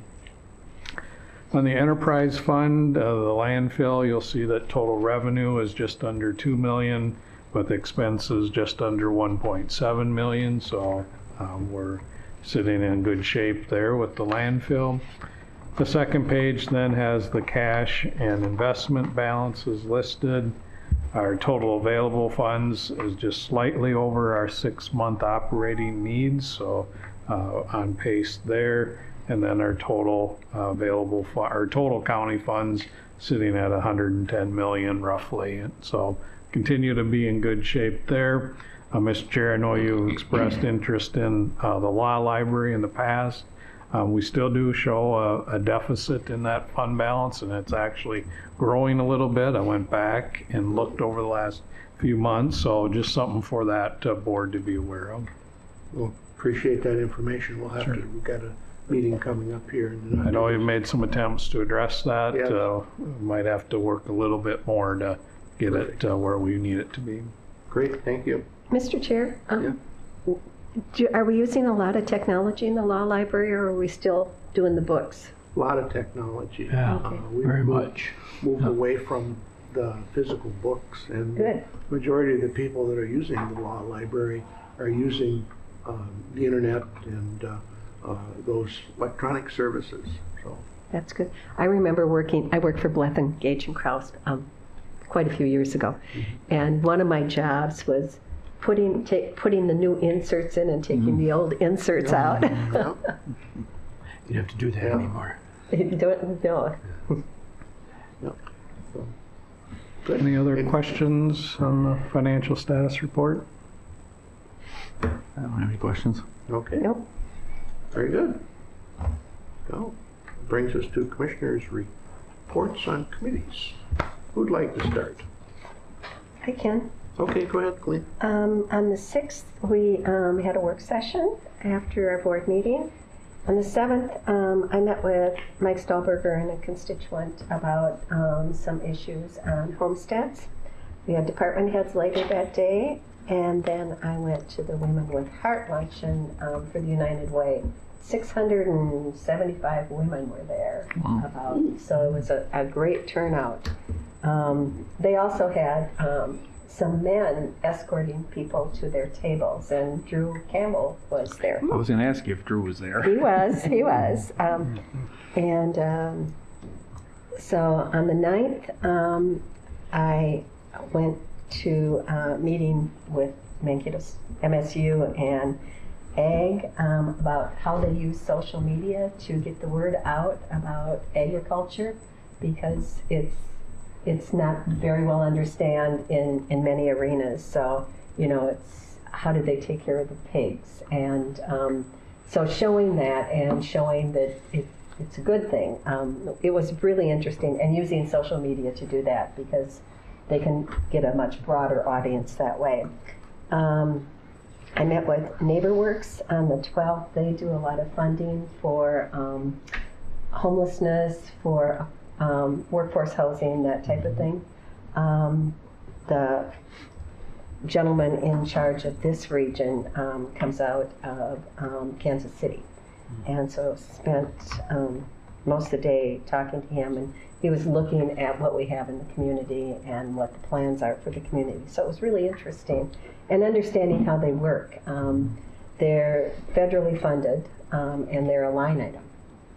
Speaker 2: On the enterprise fund, the landfill, you'll see that total revenue is just under 2 million, with expenses just under 1.7 million. So we're sitting in good shape there with the landfill. The second page then has the cash and investment balances listed. Our total available funds is just slightly over our 6-month operating needs, so on pace there. And then our total our total county funds sitting at 110 million roughly. And so continue to be in good shape there. Mr. Chair, I know you expressed interest in the law library in the past. We still do show a deficit in that fund balance, and it's actually growing a little bit. I went back and looked over the last few months, so just something for that board to be aware of.
Speaker 3: Well, appreciate that information. We'll have to, we've got a meeting coming up here.
Speaker 2: I know you've made some attempts to address that.
Speaker 3: Yeah.
Speaker 2: Might have to work a little bit more to get it where we need it to be.
Speaker 3: Great, thank you.
Speaker 5: Mr. Chair, are we using a lot of technology in the law library, or are we still doing the books?
Speaker 3: A lot of technology.
Speaker 10: Yeah,
Speaker 3: We've
Speaker 10: very much.
Speaker 3: moved away from the physical books, and
Speaker 5: Good.
Speaker 3: majority of the people that are using the law library are using the internet and those electronic services. So
Speaker 5: That's good. I remember I worked for Blethyn, Gage and Krause quite a few years ago. And one of my jobs was putting the new inserts in and taking the old inserts out.
Speaker 3: yeah.
Speaker 10: You don't have to do that anymore.
Speaker 5: No.
Speaker 2: Any other questions on the financial status report?
Speaker 11: I don't have any questions.
Speaker 3: Okay.
Speaker 5: Nope.
Speaker 3: Very good. So, brings us to commissioners' reports on committees. Who'd like to start?
Speaker 5: I can.
Speaker 3: Okay, go ahead, Glenn.
Speaker 5: On the 6th, we had a work session after our board meeting. On the 7th, I met with Mike Stahlberger and a constituent about some issues on homesteads. We had department heads later that day, and then I went to the Women with Heart luncheon for the United Way. 675 women were there, so it was a great turnout. They also had some men escorting people to their tables, and Drew Campbell was there.
Speaker 11: I was going to ask you if Drew was there.
Speaker 5: He was. So on the 9th, I went to a meeting with Mankato MSU and Ag about how they use social media to get the word out about agriculture, because it's not very well understood in many arenas. So, it's how do they take care of the pigs? And so showing that and showing that it's a good thing. It was really interesting, and using social media to do that, because they can get a much broader audience that way. I met with NeighborWorks on the 12th. They do a lot of funding for homelessness, for workforce housing, that type of thing. The gentleman in charge of this region comes out of Kansas City. And so spent most of the day talking to him, and he was looking at what we have in the community and what the plans are for the community. So it was really interesting, and understanding how they work. They're federally funded, and they're a line item.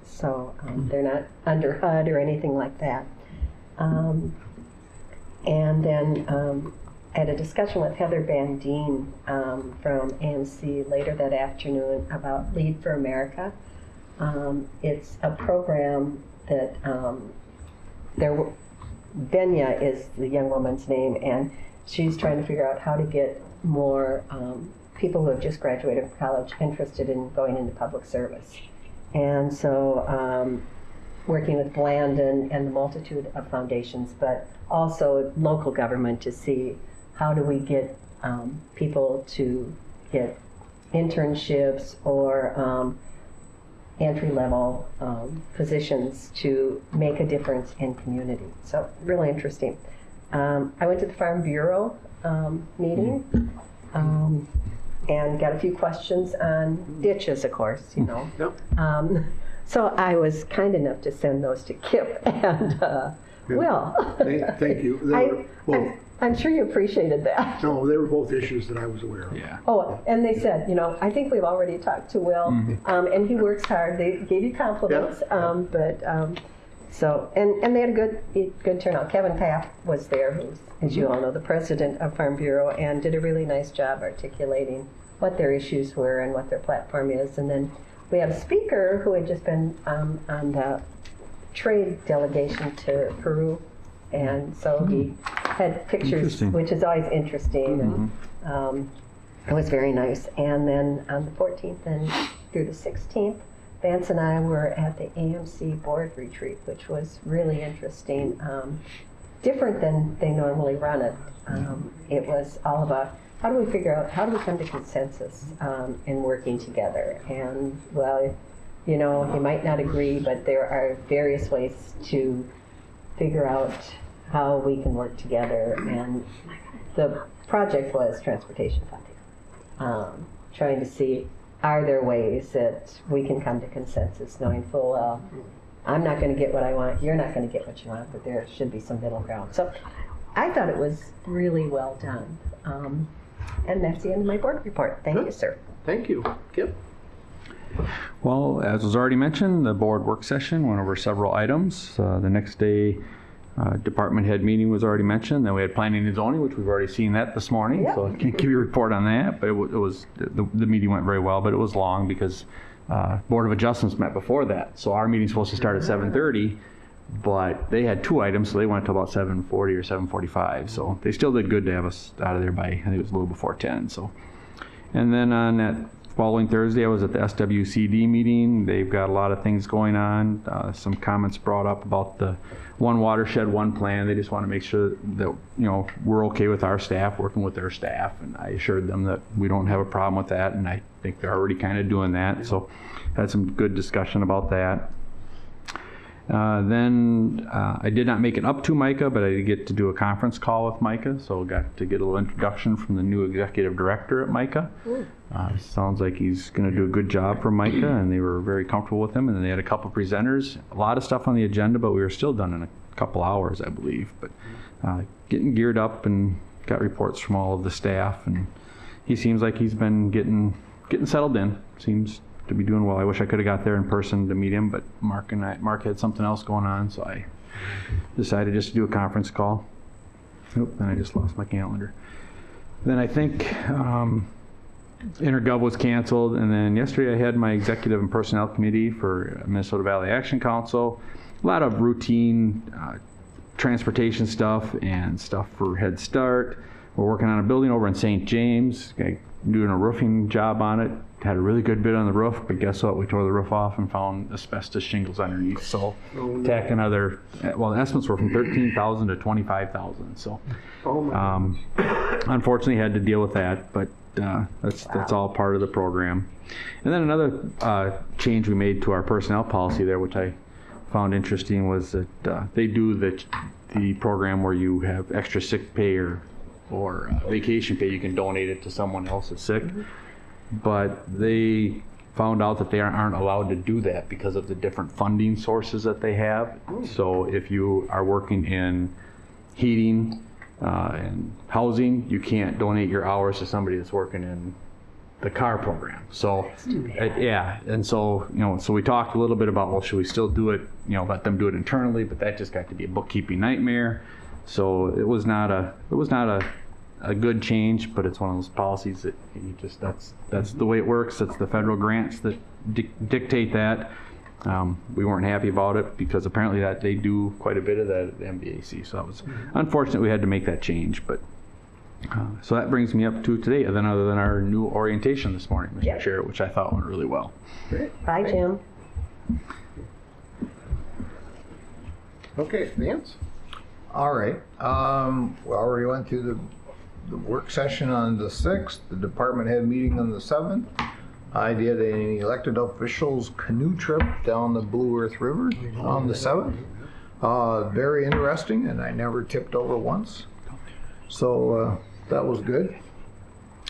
Speaker 5: So they're not under HUD or anything like that. And then I had a discussion with Heather Bandine from AMC later that afternoon about Lead for America. It's a program that Benya is the young woman's name, and she's trying to figure out how to get more people who have just graduated from college interested in going into public service. And so working with Blandon and the multitude of foundations, but also local government, to see how do we get people to get internships or entry-level positions to make a difference in community. So really interesting. I went to the Farm Bureau meeting and got a few questions on ditches, of course,
Speaker 3: Yep.
Speaker 5: So I was kind enough to send those to Kip and Will.
Speaker 3: Thank you.
Speaker 5: I'm sure you appreciated that.
Speaker 3: No, they were both issues that I was aware of.
Speaker 11: Yeah.
Speaker 5: Oh, and they said, I think we've already talked to Will, and he works hard. They gave you compliments, so they had a good turnout. Kevin Paff was there, who's, as you all know, the president of Farm Bureau, and did a really nice job articulating what their issues were and what their platform is. And then we have a speaker who had just been on the trade delegation to Peru, and so he had pictures, which is always interesting, and it was very nice. And then on the 14th and through the 16th, Vance and I were at the AMC board retreat, which was really interesting, different than they normally run it. It was all about how do we figure out, how do we come to consensus in working together. And well, you might not agree, but there are various ways to figure out how we can work together. And the project was transportation funding, trying to see, are there ways that we can come to consensus, knowing full well, I'm not going to get what I want, you're not going to get what you want, but there should be some middle ground. So I thought it was really well done. And that's the end of my board report. Thank you, sir.
Speaker 3: Thank you. Kip?
Speaker 11: Well, as was already mentioned, the board work session went over several items. The next day, department head meeting was already mentioned. Then we had planning and zoning, which we've already seen that this morning.
Speaker 5: Yep.
Speaker 11: So I can't give you a report on that, but the meeting went very well, but it was long because Board of Adjustments met before that. So our meeting's supposed to start at 7:30, but they had two items, so they went to about 7:40 or 7:45. So they still did good to have us out of there by, I think it was a little before 10. So, and then on that following Thursday, I was at the SWCD meeting. They've got a lot of things going on. Some comments brought up about the one watershed, one plan. They just want to make sure that, we're okay with our staff, working with their staff. And I assured them that we don't have a problem with that. And I think they're already kind of doing that. So had some good discussion about that. Then I did not make it up to Micah, but I did get to do a conference call with Micah, so got to get a little introduction from the new executive director at Micah. Sounds like he's going to do a good job for Micah, and they were very comfortable with him. And then they had a couple presenters, a lot of stuff on the agenda, but we were still done in a couple hours, I believe. But getting geared up and got reports from all of the staff, and he seems like he's been getting settled in. Seems to be doing well. I wish I could have got there in person to meet him, but Mark had something else going on, so I decided just to do a conference call. Oop, and I just lost my calendar. Then I think Intergov was canceled, and then yesterday I had my executive and personnel committee for Minnesota Valley Action Council. A lot of routine transportation stuff and stuff for Head Start. We're working on a building over in St. James, doing a roofing job on it. Had a really good bid on the roof, but guess what? We tore the roof off and found asbestos shingles underneath. So tacked another, well, the estimates were from $13,000 to $25,000. So unfortunately had to deal with that, but that's all part of the program. And then another change we made to our personnel policy there, which I found interesting, was that they do the program where you have extra sick pay or vacation pay. You can donate it to someone else that's sick. But they found out that they aren't allowed to do that because of the different funding sources that they have. So if you are working in heating and housing, you can't donate your hours to somebody that's working in the car program. So yeah, and so so we talked a little bit about, well, should we still do it? Let them do it internally, but that just got to be a bookkeeping nightmare. So it was not a good change, but it's one of those policies that you just, that's the way it works. That's the federal grants that dictate that. We weren't happy about it because apparently that they do quite a bit of that at the MVAC. So that was unfortunate we had to make that change, but so that brings me up to today, other than our new orientation this morning, Mr. Chair, which I thought went really well.
Speaker 5: Great. Bye, Jim.
Speaker 3: Okay, Vance?
Speaker 7: All right. We already went through the work session on the 6th, the department head meeting on the 7th. I did an elected officials canoe trip down the Blue Earth River on the 7th. Very interesting, and I never tipped over once. So that was good.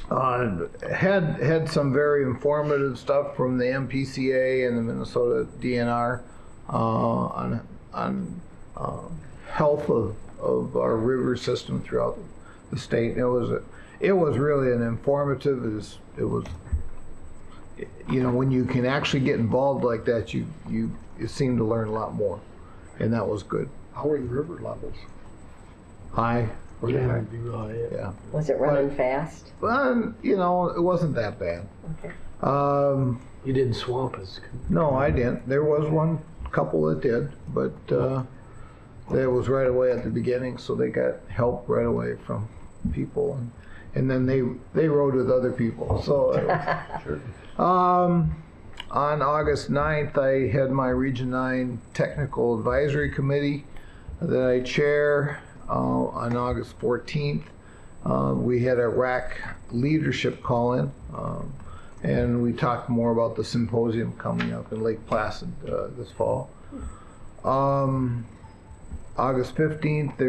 Speaker 7: Had some very informative stuff from the MPCA and the Minnesota DNR on health of our river system throughout the state. It was really an informative. It was when you can actually get involved like that, you seem to learn a lot more, and that was good.
Speaker 3: How are the river levels?
Speaker 7: High.
Speaker 3: Yeah.
Speaker 5: Was it running fast?
Speaker 7: Well, it wasn't that bad.
Speaker 5: Okay.
Speaker 3: You didn't swamp us?
Speaker 7: No, I didn't. There was one couple that did, but that was right away at the beginning, so they got help right away from people, and then they rode with other people. So sure. On August 9th, I had my Region 9 Technical Advisory Committee that I chair. On August 14th, we had a RAC leadership call-in, and we talked more about the symposium coming up in Lake Placid this fall. August 15th,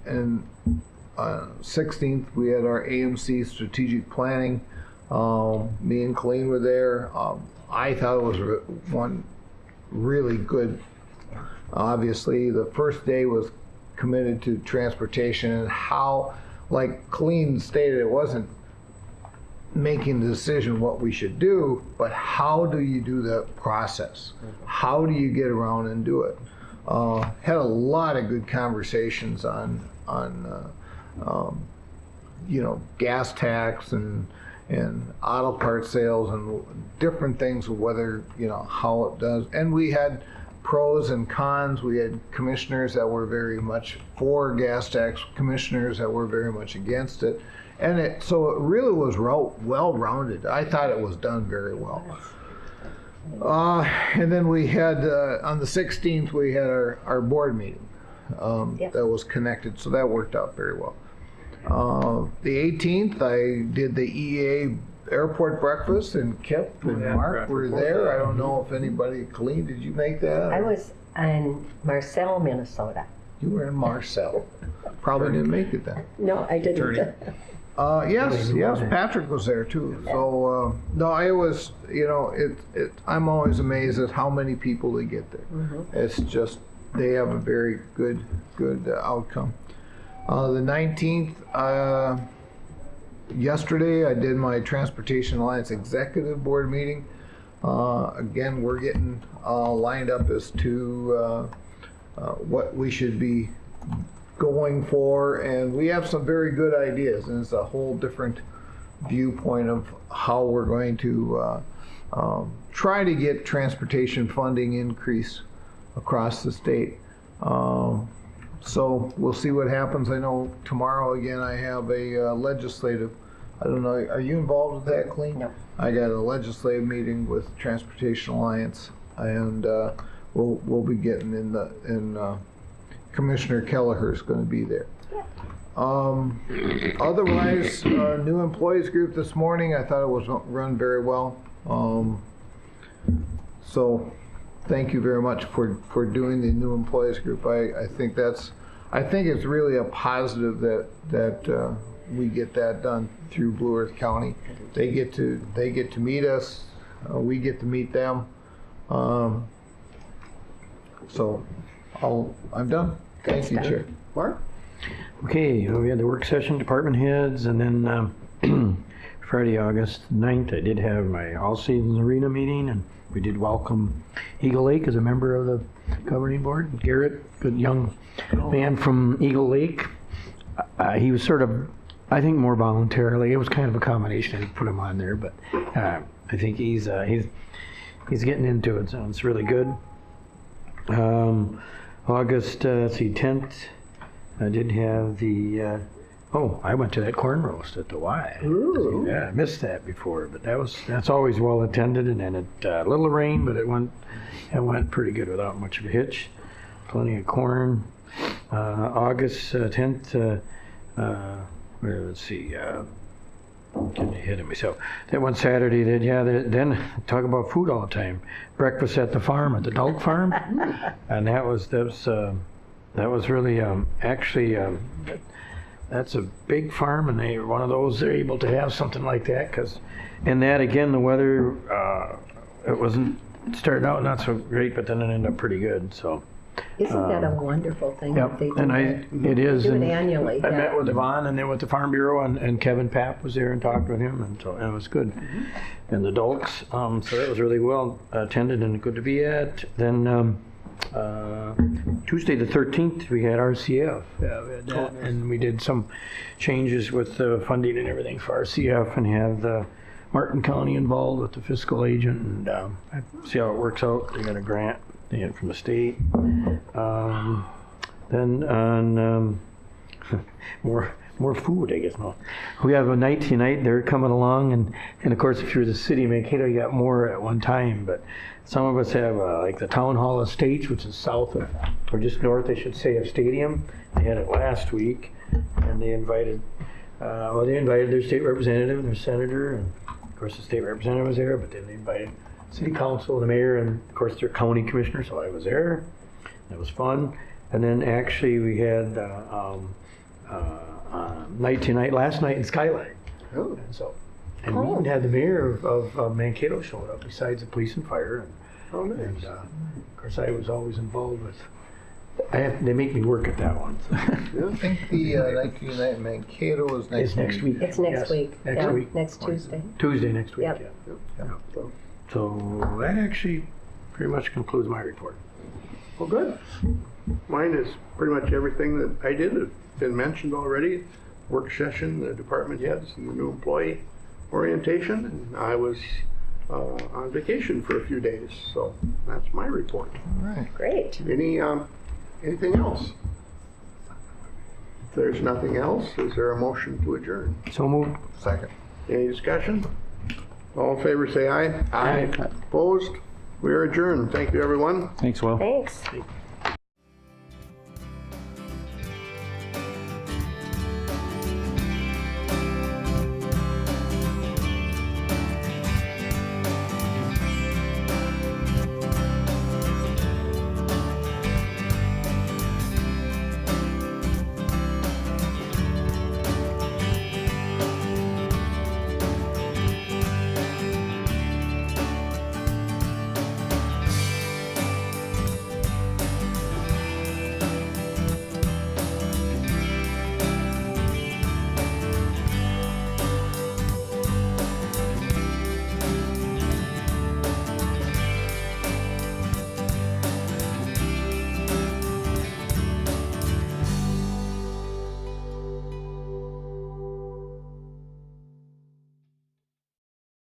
Speaker 7: and 16th, we had our AMC strategic planning. Me and Colleen were there. I thought it was one really good. Obviously, the first day was committed to transportation and how, like Colleen stated, it wasn't making the decision what we should do, but how do you do the process? How do you get around and do it? Had a lot of good conversations on gas tax and auto part sales and different things, whether how it does. And we had pros and cons. We had commissioners that were very much for gas tax, commissioners that were very much against it, And so it really was well-rounded. I thought it was done very well. And then we had, on the 16th, we had our board meeting that was connected, so that worked out very well. The 18th, I did the EA airport breakfast, and Kip and Mark were there. I don't know if anybody, Colleen, did you make that?
Speaker 5: I was in Marcel, Minnesota.
Speaker 7: You were in Marcel. Probably didn't make it then.
Speaker 5: No, I didn't.
Speaker 7: Yes, Patrick was there too. So, no, it was, I'm always amazed at how many people they get there. It's just, they have a very good outcome. The 19th, yesterday I did my Transportation Alliance Executive Board meeting. Again, we're getting lined up as to what we should be going for, and we have some very good ideas, and it's a whole different viewpoint of how we're going to try to get transportation funding increase across the state. So we'll see what happens. I know tomorrow again I have a legislative, I don't know, are you involved with that, Colleen?
Speaker 5: No.
Speaker 7: I got a legislative meeting with Transportation Alliance, and we'll be getting in Commissioner Kelleher is going to be there. Otherwise, new employees group this morning, I thought it was run very well. So thank you very much for doing the new employees group. I think it's really a positive that we get that done through Blue Earth County. They get to meet us, we get to meet them. So I'm done. Thank you, Chair.
Speaker 3: Mark?
Speaker 10: Okay, we had the work session, department heads, and then Friday, August 9th, I did have my All Seasons Arena meeting, and we did welcome Eagle Lake as a member of the governing board. Garrett, good young man from Eagle Lake. He was sort of, I think, more voluntarily. It was kind of a combination to put him on there, but I think he's getting into it, so it's really good. August 10th, I did have the, I went to that corn roast at the Y.
Speaker 3: Ooh.
Speaker 10: Yeah, I missed that before, but that's always well attended, and then a little rain, but it went pretty good without much of a hitch. Plenty of corn. August 10th, let's see, getting ahead of myself. That one Saturday, then talk about food all the time. Breakfast at the farm, at the Dog Farm, and that was really actually that's a big farm, and they're one of those they're able to have something like that and that again the weather it started out not so great, but then it ended up pretty good. So.
Speaker 5: Isn't that a wonderful thing
Speaker 10: Yep,
Speaker 5: that they do?
Speaker 10: and it is.
Speaker 5: Do it
Speaker 10: and
Speaker 5: annually.
Speaker 10: I
Speaker 5: yeah.
Speaker 10: met with Yvonne and then with the Farm Bureau, and Kevin Papp was there and talked with him, and so it was good. And the Dolks, so that was really well attended and good to be at. Then Tuesday the 13th, we had RCF, we had that, and we did some changes with the funding and everything for RCF, and have Martin County involved with the fiscal agent, and see how it works out. They got a grant they get from the state. Then on more food, I guess. No, we have a night tonight. They're coming along, and of course, if you're the city of Mankato, you got more at one time. But some of us have like the Town Hall Estates, which is south of, or just north, I should say, of Stadium. They had it last week, and they invited their state representative and their senator, and of course the state representative was there. But then they invited city council, the mayor, and of course their county commissioner. So I was there. That was fun. And then actually we had night tonight last night in Skyline.
Speaker 3: Oh.
Speaker 10: And we even had the mayor of Mankato showing up besides the police and fire.
Speaker 3: Nice.
Speaker 10: And of course I was always involved with. They make me work at that one.
Speaker 7: I think the 19th night in Mankato is next week.
Speaker 5: It's next
Speaker 10: Yes,
Speaker 5: week.
Speaker 10: Next
Speaker 5: yeah,
Speaker 10: week.
Speaker 5: Next Tuesday.
Speaker 10: Tuesday next week.
Speaker 5: Yep.
Speaker 10: Yeah. So that actually pretty much concludes my report.
Speaker 3: Well, good. Mine is pretty much everything that I did has been mentioned already. Work session, the department heads, and the new employee orientation. And I was on vacation for a few days, so that's my report.
Speaker 7: All right.
Speaker 5: Great.
Speaker 3: Anything else? If there's nothing else, is there a motion to adjourn?
Speaker 10: So moved.
Speaker 7: Second.
Speaker 3: Any discussion? All in favor, say aye. Aye. Opposed? We are adjourned. Thank you, everyone.
Speaker 11: Thanks, Will.
Speaker 5: Thanks.